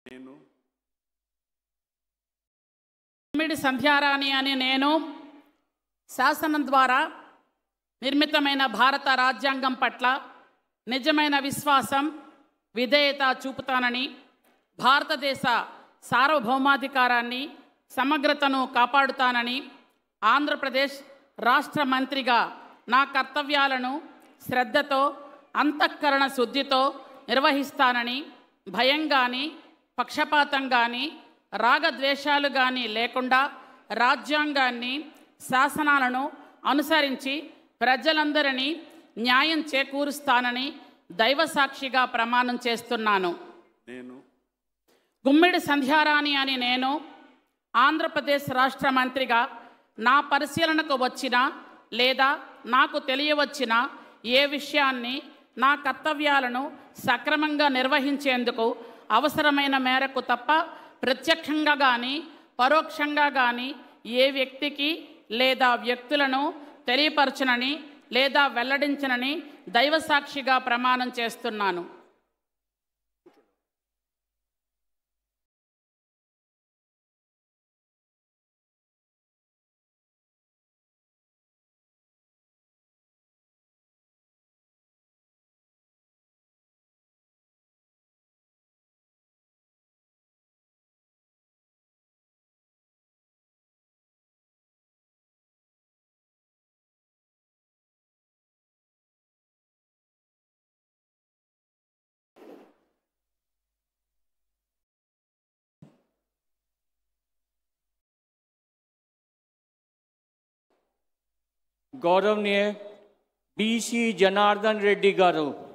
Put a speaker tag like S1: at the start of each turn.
S1: నేను
S2: గుమ్మిడి సంధ్యారాణి అని నేను శాసనం ద్వారా నిర్మితమైన భారత రాజ్యాంగం పట్ల నిజమైన విశ్వాసం విధేయత చూపుతానని, భారతదేశ సార్వభౌమాధికారాన్ని సమగ్రతను కాపాడుతానని, ఆంధ్రప్రదేశ్ రాష్ట్ర మంత్రిగా నా కర్తవ్యాలను శ్రద్ధతో అంతఃకరణ శుద్ధితో నిర్వహిస్తానని, భయం కానీ పక్షపాతం కానీ రాగద్వేషాలు కానీ లేకుండా రాజ్యాంగాన్ని శాసనాలను అనుసరించి ప్రజలందరినీ న్యాయం చేకూరుస్తానని దైవసాక్షిగా ప్రమాణం చేస్తున్నాను.
S1: నేను
S2: గుమ్మిడి సంధ్యారాణి అని నేను ఆంధ్రప్రదేశ్ రాష్ట్ర మంత్రిగా నా పరిశీలనకు వచ్చిన లేదా నాకు తెలియవచ్చిన ఏ విషయాన్ని నా కర్తవ్యాలను సక్రమంగా నిర్వహించేందుకు అవసరమైన మేరకు తప్ప ప్రత్యక్షంగా కానీ పరోక్షంగా కానీ ఏ వ్యక్తికి లేదా వ్యక్తులను తెలియపరచనని లేదా వెల్లడించనని దైవసాక్షిగా ప్రమాణం చేస్తున్నాను.
S3: गौरवनीय BC जनार्दन रेड्डी गारू।